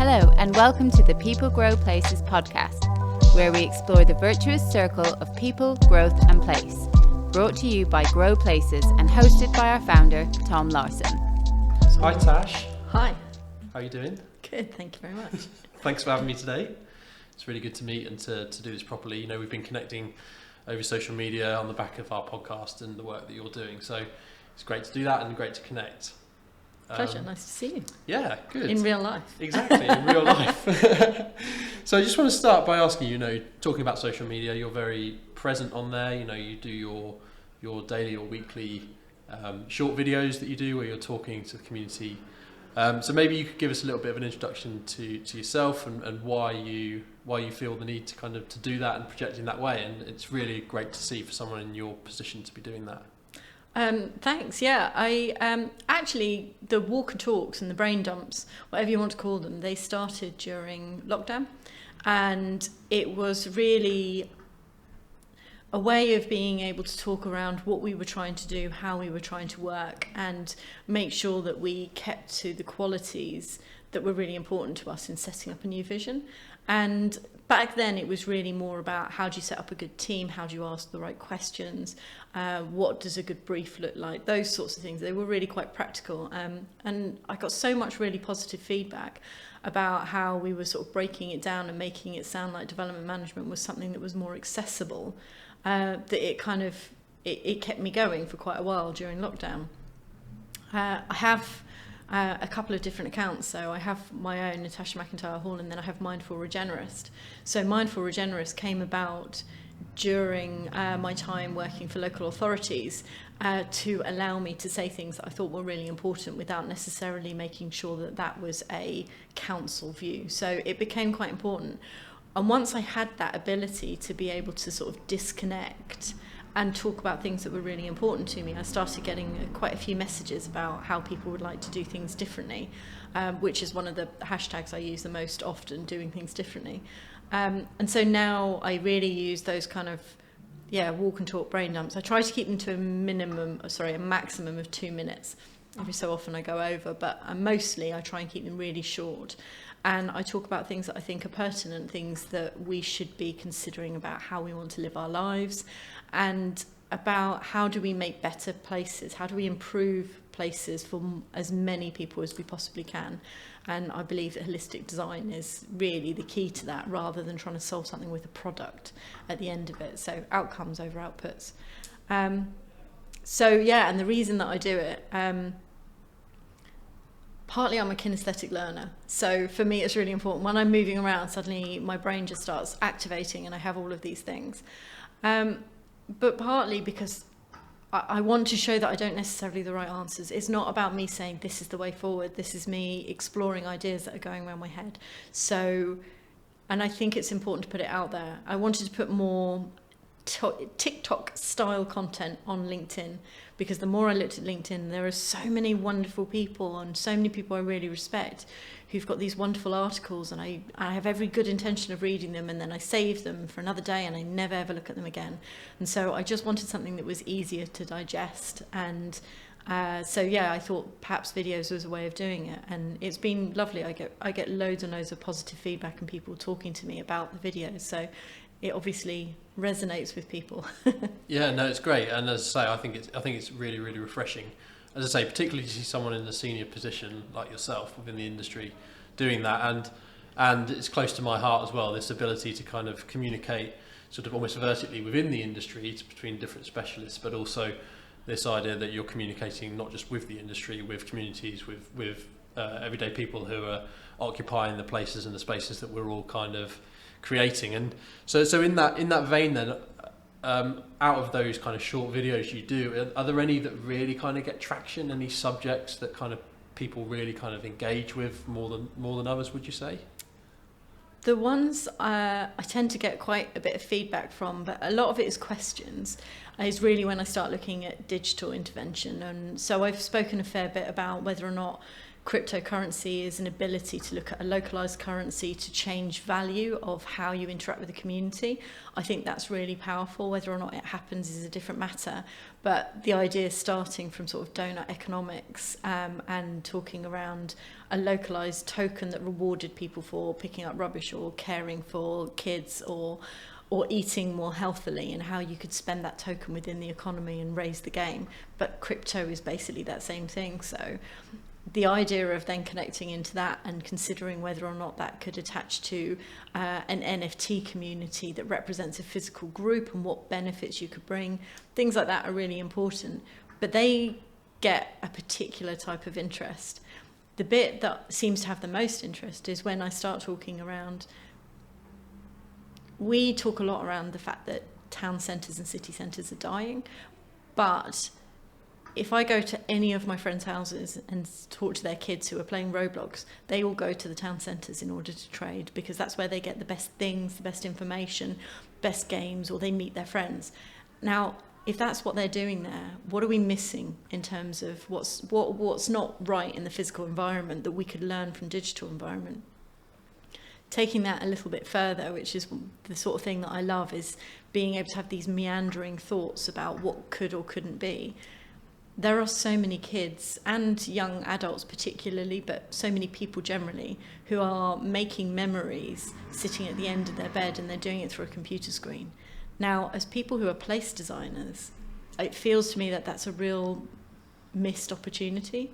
Hello, and welcome to the People Grow Places podcast, where we explore the virtuous circle of people, growth, and place. Brought to you by Grow Places and hosted by our founder, Tom Larson. Hi, Tash. Hi. How are you doing? Good, thank you very much. Thanks for having me today. It's really good to meet and to do this properly. You know, we've been connecting over social media on the back of our podcast and the work that you're doing. So it's great to do that and great to connect. Pleasure, nice to see you. Yeah, good. In real life. Exactly, in real life. So I just want to start by asking you, talking about social media, you're very present on there. You do your daily or weekly short videos that you do where you're talking to the community. So maybe you could give us a little bit of an introduction to yourself and why you feel the need to do that and project in that way. And it's really great to see for someone in your position to be doing that. Thanks. Yeah, I actually the walk and talks and the brain dumps, whatever you want to call them, they started during lockdown, and it was really a way of being able to talk around what we were trying to do, how we were trying to work, and make sure that we kept to the qualities that were really important to us in setting up a new vision. And back then it was really more about how do you set up a good team, how do you ask the right questions, what does a good brief look like, those sorts of things. They were really quite practical, and I got so much really positive feedback about how we were sort of breaking it down and making it sound like development management was something that was more accessible, that it kept me going for quite a while during lockdown. I have a couple of different accounts. So I have my own Natascha McIntyre-Hall, and then I have Mindful Regenerist. So Mindful Regenerist came about during my time working for local authorities to allow me to say things that I thought were really important without necessarily making sure that that was a council view. So it became quite important. And once I had that ability to be able to sort of disconnect and talk about things that were really important to me, I started getting quite a few messages about how people would like to do things differently, which is one of the hashtags I use the most often, doing things differently. And so now I really use those walk and talk brain dumps. I try to keep them to a maximum of 2 minutes. Every so often I go over, but mostly I try and keep them really short. And I talk about things that I think are pertinent, things that we should be considering about how we want to live our lives, and about how do we make better places, how do we improve places for as many people as we possibly can. And I believe that holistic design is really the key to that, rather than trying to solve something with a product at the end of it. So outcomes over outputs. And the reason that I do it, partly I'm a kinesthetic learner, so for me it's really important. When I'm moving around, suddenly my brain just starts activating and I have all of these things. But partly because I want to show that I don't necessarily have the right answers. It's not about me saying this is the way forward. This is me exploring ideas that are going around my head. So, and I think it's important to put it out there. I wanted to put more TikTok style content on LinkedIn, because the more I looked at LinkedIn, there are so many wonderful people and so many people I really respect who've got these wonderful articles, and I have every good intention of reading them, and then I save them for another day and I never ever look at them again. And so I just wanted something that was easier to digest, and I thought perhaps videos was a way of doing it, and it's been lovely. I get loads and loads of positive feedback and people talking to me about the videos, so it obviously resonates with people. Yeah, no, it's great. And as I say, I think it's really, really refreshing. As I say, particularly to see someone in a senior position like yourself within the industry doing that, and it's close to my heart as well, this ability to kind of communicate sort of almost vertically within the industry between different specialists, but also this idea that you're communicating not just with the industry, with communities, with everyday people who are occupying the places and the spaces that we're all kind of creating. And so in that vein then, out of those kind of short videos you do, are there any that really kind of get traction, any subjects that kind of people really kind of engage with more than others, would you say? The ones I tend to get quite a bit of feedback from, but a lot of it is questions, is really when I start looking at digital intervention. And so I've spoken a fair bit about whether or not cryptocurrency is an ability to look at a localized currency to change value of how you interact with the community. I think that's really powerful. Whether or not it happens is a different matter, but the idea starting from sort of donut economics and talking around a localized token that rewarded people for picking up rubbish or caring for kids or eating more healthily, and how you could spend that token within the economy and raise the game. But crypto is basically that same thing. So the idea of then connecting into that and considering whether or not that could attach to an NFT community that represents a physical group and what benefits you could bring, things like that are really important. But they get a particular type of interest. The bit that seems to have the most interest is when I start talking around, we talk a lot around the fact that town centres and city centres are dying, but if I go to any of my friends' houses and talk to their kids who are playing Roblox, they all go to the town centres in order to trade, because that's where they get the best things, the best information, best games, or they meet their friends. Now, if that's what they're doing there, what are we missing in terms of what's not right in the physical environment that we could learn from digital environment? Taking that a little bit further, which is the sort of thing that I love, is being able to have these meandering thoughts about what could or couldn't be. There are so many kids and young adults particularly, but so many people generally, who are making memories sitting at the end of their bed, and they're doing it through a computer screen. Now, as people who are place designers, it feels to me that that's a real missed opportunity.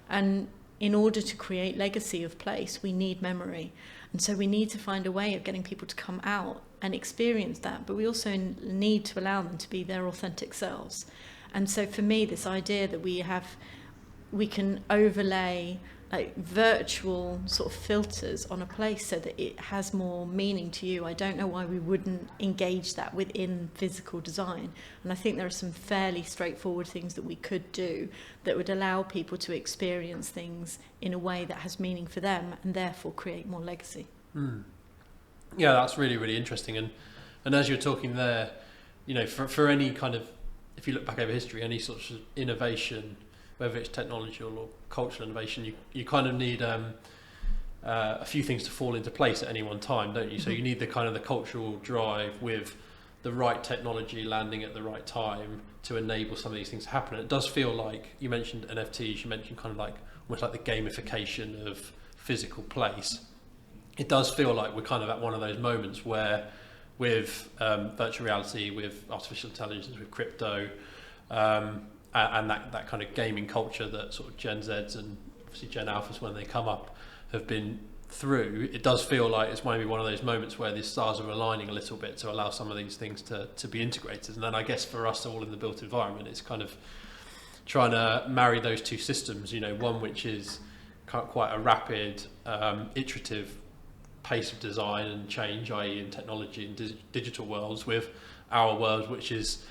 And in order to create legacy of place, we need memory. And so we need to find a way of getting people to come out and experience that, but we also need to allow them to be their authentic selves. And so for me, this idea that we can overlay like virtual sort of filters on a place so that it has more meaning to you, I don't know why we wouldn't engage that within physical design. And I think there are some fairly straightforward things that we could do that would allow people to experience things in a way that has meaning for them, and therefore create more legacy. Yeah, that's really, really interesting. And as you're talking there, you know, for any kind of, if you look back over history, any sort of innovation, whether it's technological or cultural innovation, you kind of need a few things to fall into place at any one time, don't you? So you need the kind of the cultural drive with the right technology landing at the right time to enable some of these things to happen. And it does feel like, you mentioned NFTs, you mentioned kind of like almost like the gamification of physical place. It does feel like we're kind of at one of those moments where with virtual reality, with artificial intelligence, with crypto, and that kind of gaming culture that sort of Gen Zs and obviously Gen Alphas, when they come up, have been through, it does feel like it's maybe one of those moments where the stars are aligning a little bit to allow some of these things to be integrated. And then I guess for us all in the built environment, it's kind of trying to marry those two systems, you know, one which is quite a rapid, iterative pace of design and change, i.e. in technology and digital worlds, with our world, which is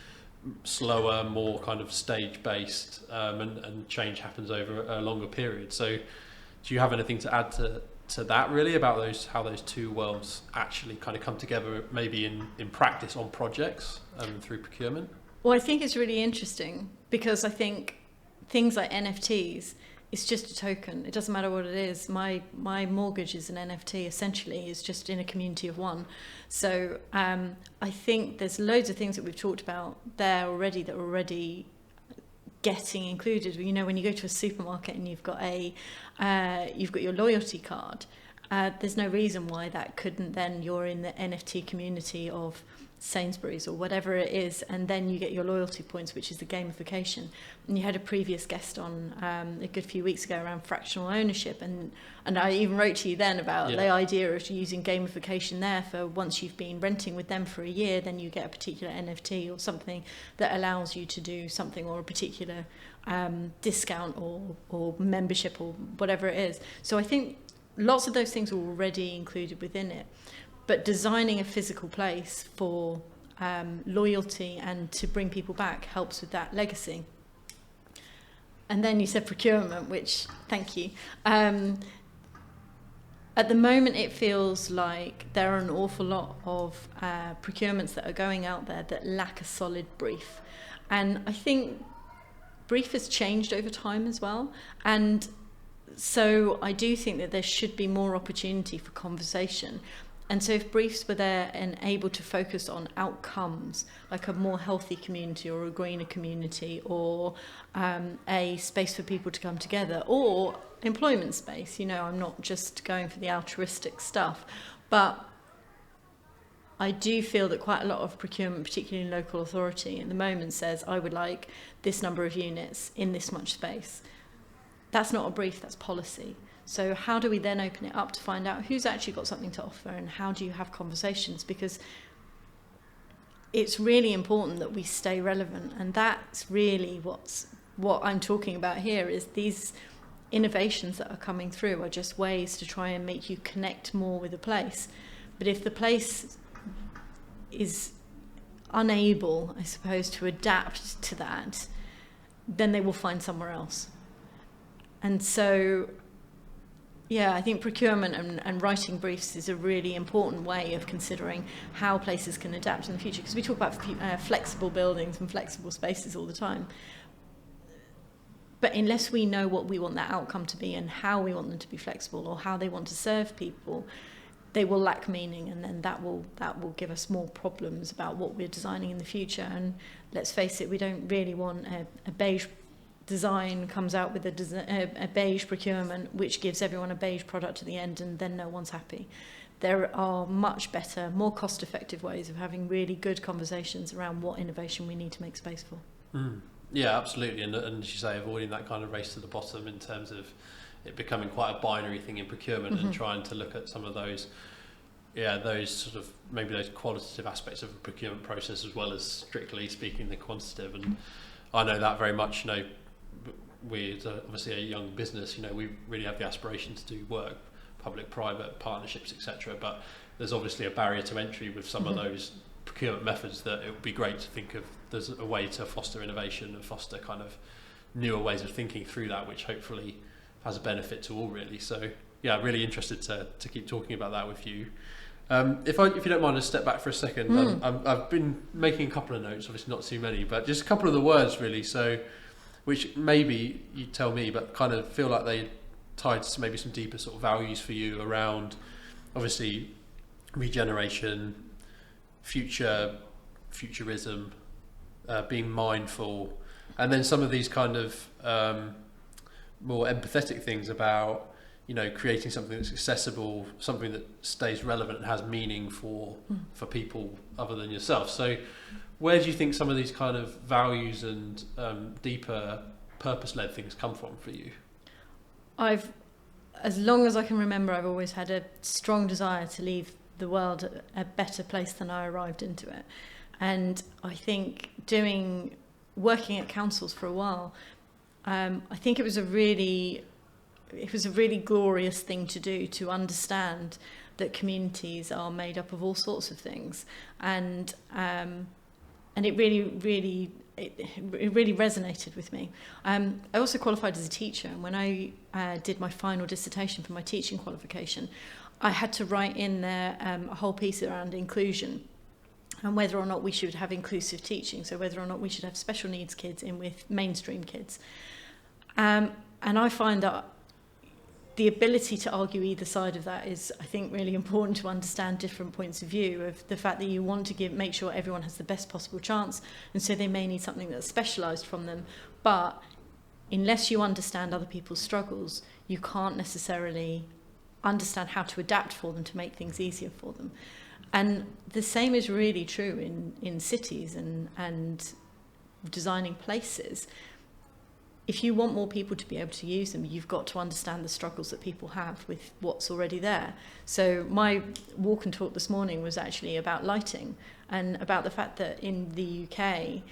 slower, more kind of stage based, and change happens over a longer period. So do you have anything to add to that really about how those two worlds actually kind of come together, maybe in practice on projects through procurement? Well, I think it's really interesting, because I think things like NFTs, it's just a token. It doesn't matter what it is. My mortgage is an NFT, essentially. It's just in a community of one. So I think there's loads of things that we've talked about there already that are already getting included. You know, when you go to a supermarket and you've got your loyalty card, there's no reason why that couldn't then, you're in the NFT community of Sainsbury's or whatever it is, and then you get your loyalty points, which is the gamification. And you had a previous guest on a good few weeks ago around fractional ownership, and I even wrote to you then about the idea of using gamification there for once you've been renting with them for a year, then you get a particular NFT or something that allows you to do something, or a particular discount or membership or whatever it is. So I think lots of those things are already included within it. But designing a physical place for loyalty and to bring people back helps with that legacy. And then you said procurement, which, thank you. At the moment, it feels like there are an awful lot of procurements that are going out there that lack a solid brief. And I think brief has changed over time as well. And So I do think that there should be more opportunity for conversation. And so if briefs were there and able to focus on outcomes, like a more healthy community or a greener community, or a space for people to come together, or employment space, I'm not just going for the altruistic stuff. But I do feel that quite a lot of procurement, particularly in local authority, at the moment says, I would like this number of units in this much space. That's not a brief, that's policy. So how do we then open it up to find out who's actually got something to offer, and how do you have conversations? Because it's really important that we stay relevant, and that's really what I'm talking about here, is these innovations that are coming through are just ways to try and make you connect more with a place. But if the place is unable, I suppose, to adapt to that, then they will find somewhere else. And so, yeah, I think procurement and writing briefs is a really important way of considering how places can adapt in the future, because we talk about flexible buildings and flexible spaces all the time. But unless we know what we want that outcome to be and how we want them to be flexible, or how they want to serve people, they will lack meaning, and then that will give us more problems about what we're designing in the future. And let's face it, we don't really want a beige design comes out with a beige procurement which gives everyone a beige product at the end, and then no one's happy. There are much better, more cost-effective ways of having really good conversations around what innovation we need to make space for. Yeah, absolutely. And as you say, avoiding that kind of race to the bottom in terms of it becoming quite a binary thing in procurement, and trying to look at some of those sort of maybe those qualitative aspects of the procurement process, as well as strictly speaking the quantitative. And I know that very much, we're obviously a young business, we really have the aspiration to do work, public, private, partnerships, etc. But there's obviously a barrier to entry with some of those procurement methods, that it would be great to think of there's a way to foster innovation and foster kind of newer ways of thinking through that, which hopefully has a benefit to all, really. So yeah, really interested to keep talking about that with you. If you don't mind, just step back for a second. I've been making a couple of notes, obviously not too many, but just a couple of the words really. So, which maybe you tell me, but kind of feel like they tied to maybe some deeper sort of values for you around, obviously, regeneration, futurism, being mindful, and then some of these kind of more empathetic things about, creating something that's accessible, something that stays relevant and has meaning for people other than yourself. So where do you think some of these kind of values and deeper purpose-led things come from for you? As long as I can remember, I've always had a strong desire to leave the world a better place than I arrived into it. And I think working at councils for a while, I think it was a really glorious thing to do, to understand that communities are made up of all sorts of things, and it really resonated with me. I also qualified as a teacher, and when I did my final dissertation for my teaching qualification, I had to write in there a whole piece around inclusion, and whether or not we should have inclusive teaching, so whether or not we should have special needs kids in with mainstream kids. And I find that the ability to argue either side of that is, I think, really important, to understand different points of view of the fact that you want to make sure everyone has the best possible chance, and so they may need something that's specialised from them. But unless you understand other people's struggles, you can't necessarily understand how to adapt for them to make things easier for them. And the same is really true in cities and designing places. If you want more people to be able to use them, you've got to understand the struggles that people have with what's already there. So my walk and talk this morning was actually about lighting, and about the fact that in the UK,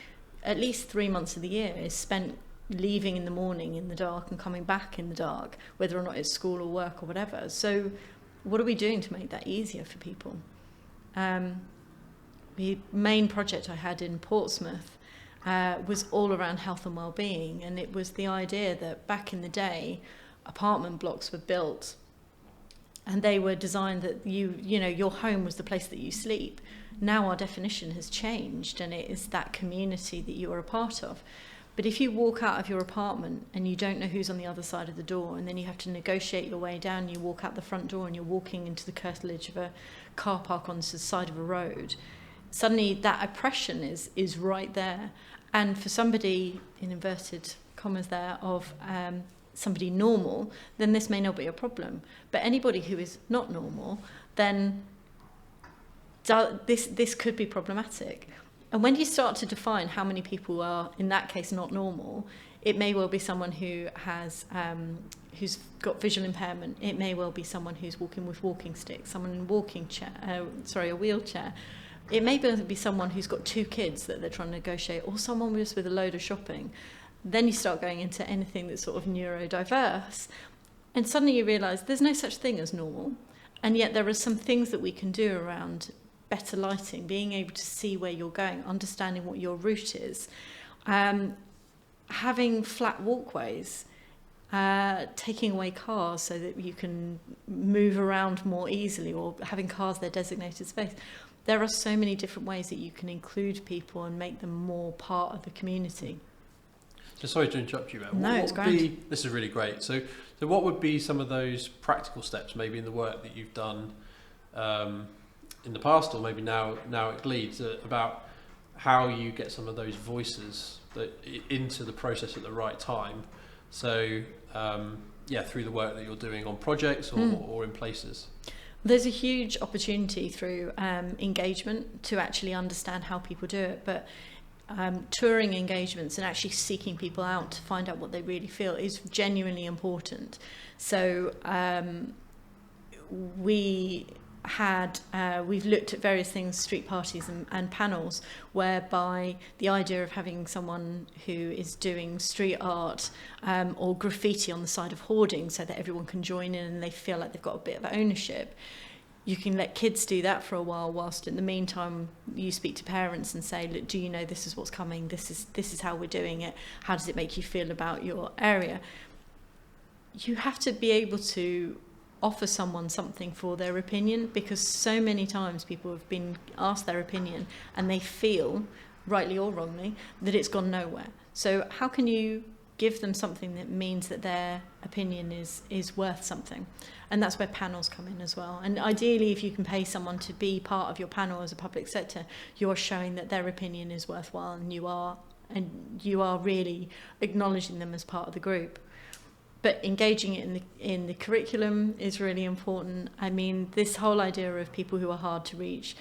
at least 3 months of the year is spent leaving in the morning in the dark and coming back in the dark, whether or not it's school or work or whatever. So what are we doing to make that easier for people? The main project I had in Portsmouth was all around health and well-being, and it was the idea that back in the day, apartment blocks were built and they were designed that your home was the place that you sleep. Now our definition has changed, and it is that community that you are a part of. But if you walk out of your apartment and you don't know who's on the other side of the door, and then you have to negotiate your way down, you walk out the front door and you're walking into the curtilage of a car park on the side of a road, suddenly that oppression is right there. And for somebody, in inverted commas there, of somebody normal, then this may not be a problem. But anybody who is not normal, then this could be problematic. And when you start to define how many people are, in that case, not normal, it may well be someone who has who's got visual impairment. It may well be someone who's walking with walking sticks, someone in a wheelchair. It may be someone who's got 2 kids that they're trying to negotiate, or someone just with a load of shopping. Then you start going into anything that's sort of neurodiverse, and suddenly you realise there's no such thing as normal, and yet there are some things that we can do around better lighting, being able to see where you're going, understanding what your route is, having flat walkways, taking away cars so that you can move around more easily, or having cars their designated space. There are so many different ways that you can include people and make them more part of the community. Just sorry to interrupt you, No, it's grand. This is really great. So what would be some of those practical steps, maybe in the work that you've done in the past, or maybe now at Gleeds, about how you get some of those voices into the process at the right time? So through the work that you're doing on projects or in places. There's a huge opportunity through engagement to actually understand how people do it, but touring engagements and actually seeking people out to find out what they really feel is genuinely important. So we've looked at various things, street parties and panels, whereby the idea of having someone who is doing street art or graffiti on the side of hoarding so that everyone can join in and they feel like they've got a bit of ownership. You can let kids do that for a while, whilst in the meantime you speak to parents and say, look, do you know this is what's coming? This is how we're doing it. How does it make you feel about your area? You have to be able to offer someone something for their opinion, because so many times people have been asked their opinion and they feel, rightly or wrongly, that it's gone nowhere. So how can you give them something that means that their opinion is worth something? And that's where panels come in as well. And ideally, if you can pay someone to be part of your panel as a public sector, you are showing that their opinion is worthwhile, and you are really acknowledging them as part of the group. But engaging it in the curriculum is really important. I mean, this whole idea of people who are hard to reach,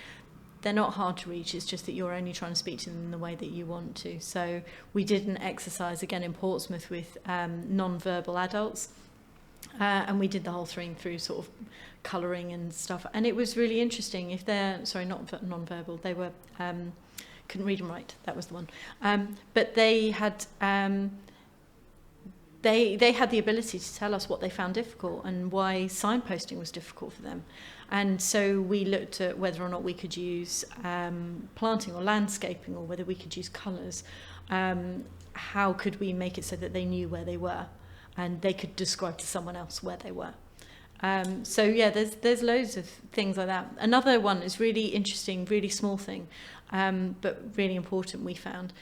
they're not hard to reach, it's just that you're only trying to speak to them in the way that you want to. So we did an exercise again in Portsmouth with non-verbal adults, and we did the whole thing through sort of colouring and stuff, and it was really interesting. If they're not non-verbal, they were couldn't read and write, that was the one, but they had they had the ability to tell us what they found difficult and why signposting was difficult for them. And so we looked at whether or not we could use planting or landscaping, or whether we could use colours. How could we make it so that they knew where they were and they could describe to someone else where they were? So yeah, there's loads of things like that. Another one is really interesting, really small thing, but really important, we found.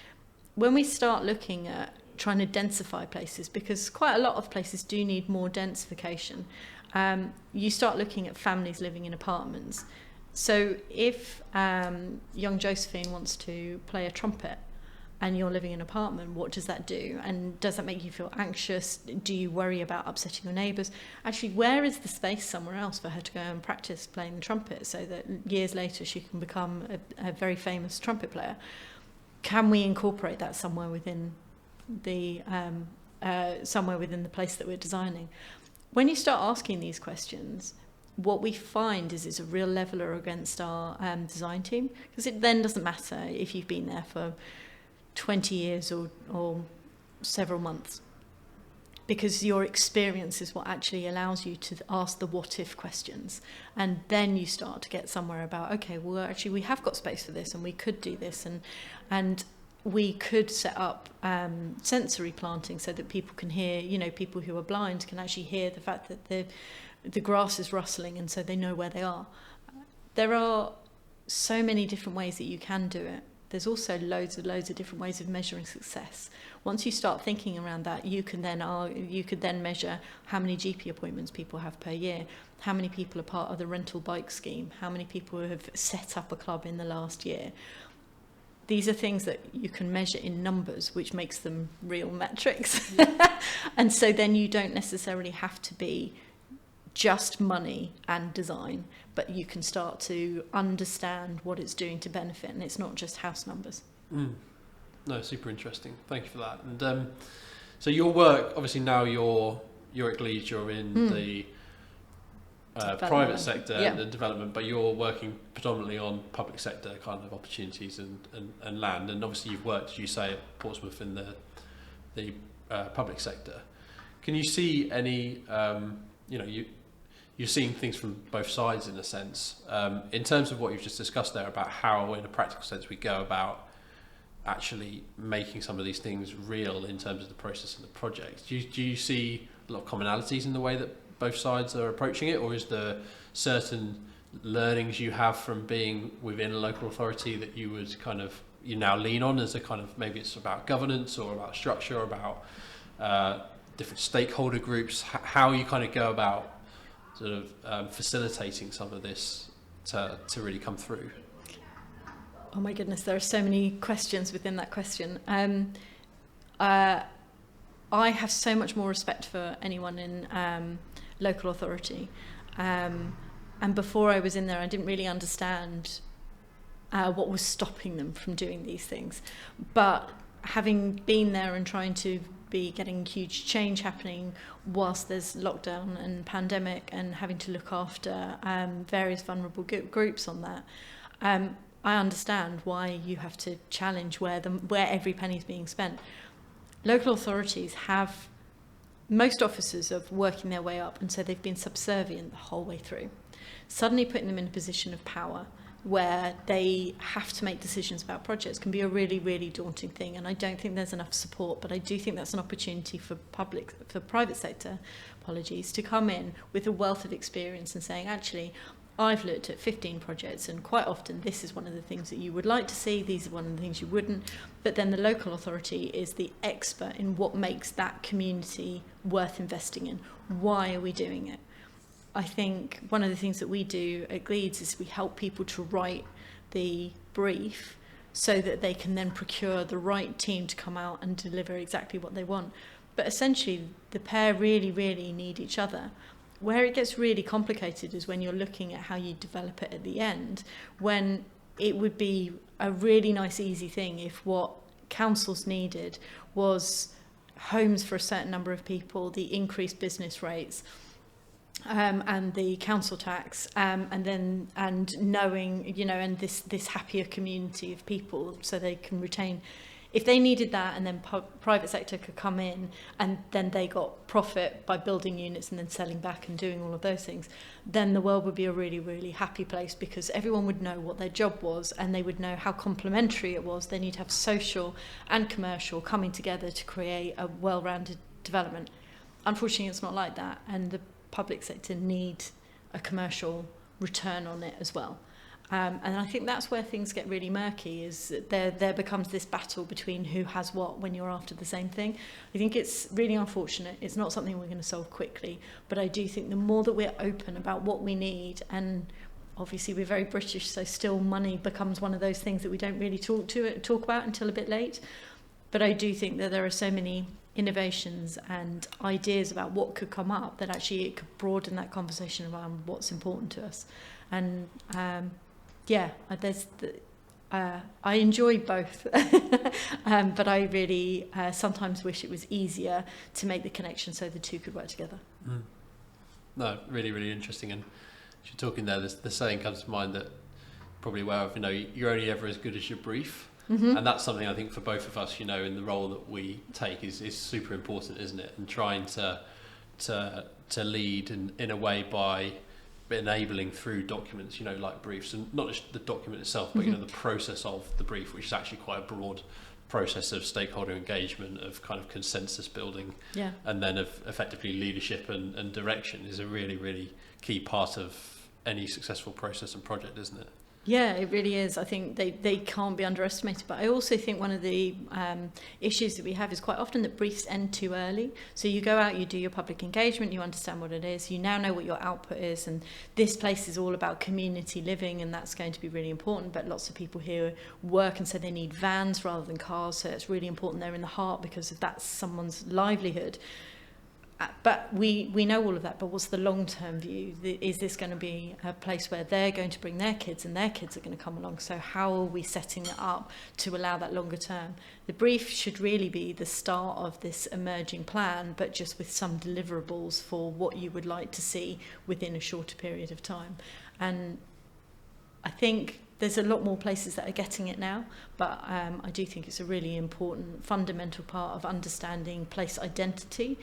When we start looking at trying to densify places, because quite a lot of places do need more densification, you start looking at families living in apartments. So if young Josephine wants to play a trumpet and you're living in an apartment, what does that do? And does that make you feel anxious? Do you worry about upsetting your neighbours? Actually, where is the space somewhere else for her to go and practice playing the trumpet so that years later she can become a very famous trumpet player? Can we incorporate that somewhere within the place that we're designing? When you start asking these questions, what we find is it's a real leveller against our design team, because it then doesn't matter if you've been there for 20 years or several months, because your experience is what actually allows you to ask the what if questions, and then you start to get somewhere about, okay, well actually we have got space for this and we could do this, and we could set up sensory planting so that people can hear, people who are blind can actually hear the fact that the grass is rustling, and so they know where they are. There are so many different ways that you can do it, there's also loads of different ways of measuring success. Once you start thinking around that, you could then measure how many GP appointments people have per year, how many people are part of the rental bike scheme, how many people have set up a club in the last year. These are things that you can measure in numbers, which makes them real metrics. And so then you don't necessarily have to be just money and design, but you can start to understand what it's doing to benefit, and it's not just house numbers. No, super interesting. Thank you for that. And so your work, obviously now you're at Gleeds, you're in the private sector and the development, but you're working predominantly on public sector kind of opportunities and land. And obviously you've worked, as you say, at Portsmouth in the public sector. Can you see any, you're seeing things from both sides in a sense, in terms of what you've just discussed there about how, in a practical sense, we go about actually making some of these things real in terms of the process and the project. Do you see a lot of commonalities in the way that both sides are approaching it, or is there certain learnings you have from being within a local authority that you would you now lean on as a kind of, maybe it's about governance or about structure or about different stakeholder groups, how you kind of go about sort of facilitating some of this to really come through? Oh my goodness, there are so many questions within that question. I have so much more respect for anyone in local authority. And before I was in there, I didn't really understand what was stopping them from doing these things. But having been there and trying to be getting huge change happening whilst there's lockdown and pandemic and having to look after various vulnerable groups on that, I understand why you have to challenge where every penny is being spent. Local authorities have, most officers are working their way up, and so they've been subservient the whole way through. Suddenly putting them in a position of power where they have to make decisions about projects can be a really, really daunting thing, and I don't think there's enough support, but I do think that's an opportunity for private sector, to come in with a wealth of experience and saying, actually, I've looked at 15 projects, and quite often this is one of the things that you would like to see, these are one of the things you wouldn't, but then the local authority is the expert in what makes that community worth investing in. Why are we doing it? I think one of the things that we do at Gleeds is we help people to write the brief so that they can then procure the right team to come out and deliver exactly what they want. But essentially, the pair really, really need each other. Where it gets really complicated is when you're looking at how you develop it at the end, when it would be a really nice, easy thing if what councils needed was homes for a certain number of people, the increased business rates, and the council tax, and knowing, and this happier community of people, so they can retain. If they needed that, and then private sector could come in, and then they got profit by building units and then selling back and doing all of those things, then the world would be a really, really happy place, because everyone would know what their job was and they would know how complementary it was. Then you'd have social and commercial coming together to create a well-rounded development. Unfortunately, it's not like that, and the public sector need a commercial return on it as well. And I think that's where things get really murky, is that there becomes this battle between who has what when you're after the same thing. I think it's really unfortunate. It's not something we're going to solve quickly, but I do think the more that we're open about what we need, and obviously we're very British, so still money becomes one of those things that we don't really talk about until a bit late. But I do think that there are so many innovations and ideas about what could come up that actually it could broaden that conversation around what's important to us. And I enjoy both, but I really sometimes wish it was easier to make the connection so the two could work together. No, really, really interesting. And as you're talking there, the saying comes to mind that probably aware of, you're only ever as good as your brief. Mm-hmm. And that's something I think for both of us, in the role that we take is super important, isn't it? And trying to lead in a way by enabling through documents, like briefs, and not just the document itself, but the process of the brief, which is actually quite a broad process of stakeholder engagement, of kind of consensus building, and then of effectively leadership and direction, is a really, really key part of any successful process and project, isn't it? Yeah, it really is. I think they can't be underestimated. But I also think one of the issues that we have is quite often that briefs end too early. So you go out, you do your public engagement, you understand what it is, you now know what your output is, and this place is all about community living, and that's going to be really important. But lots of people here work and say they need vans rather than cars, so it's really important they're in the heart because if that's someone's livelihood. But we know all of that, but what's the long-term view? Is this going to be a place where they're going to bring their kids and their kids are going to come along? So how are we setting it up to allow that longer term? The brief should really be the start of this emerging plan, but just with some deliverables for what you would like to see within a shorter period of time. And I think there's a lot more places that are getting it now, but I do think it's a really important fundamental part of understanding place identity.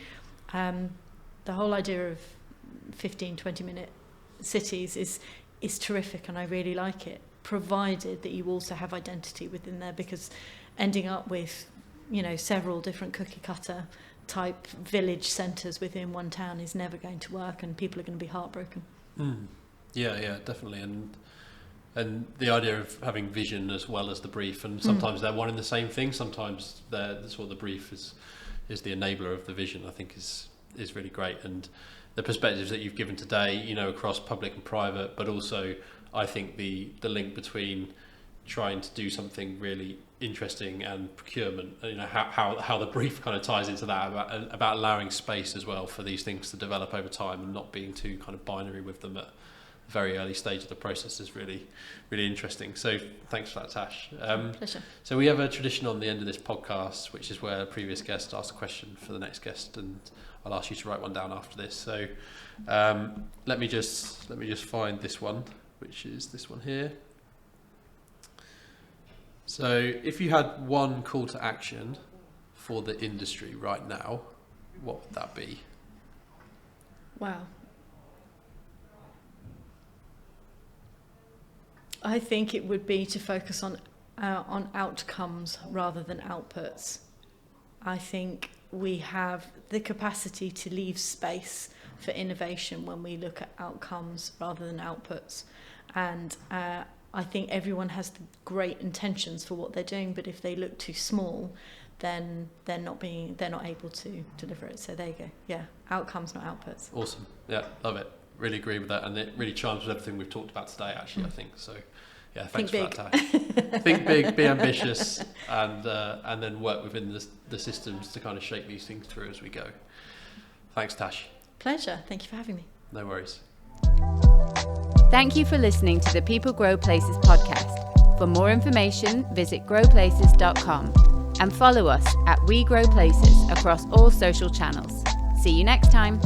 The whole idea of 15-20 minute cities is terrific, and I really like it, provided that you also have identity within there, because ending up with, you know, several different cookie cutter type village centres within one town is never going to work, and people are going to be heartbroken. Yeah, definitely. And the idea of having vision as well as the brief, and sometimes they're one and the same thing, sometimes that's what the brief is the enabler of the vision, I think is really great. And the perspectives that you've given today, you know, across public and private, but also I think the link between trying to do something really interesting and procurement, you know, how the brief kind of ties into that, about allowing space as well for these things to develop over time and not being too kind of binary with them at a very early stage of the process is really, really interesting. So thanks for that, Tash. Pleasure. So we have a tradition on the end of this podcast, which is where a previous guest asks a question for the next guest, and I'll ask you to write one down after this. So let me just find this one, which is this one here. So if you had one call to action for the industry right now, what would that be? Wow. I think it would be to focus on outcomes rather than outputs. I think we have the capacity to leave space for innovation when we look at outcomes rather than outputs. And I think everyone has great intentions for what they're doing, but if they look too small, then they're not able to deliver it. So there you go. Yeah, outcomes, not outputs. Awesome. Yeah, love it. Really agree with that, and it really chimes with everything we've talked about today, actually, I think. So yeah, thanks for that, Tash. Think big, be ambitious, and then work within the systems to kind of shape these things through as we go. Thanks, Tash. Pleasure. Thank you for having me. No worries. Thank you for listening to the People Grow Places podcast. For more information, visit growplaces.com and follow us at We Grow Places across all social channels. See you next time.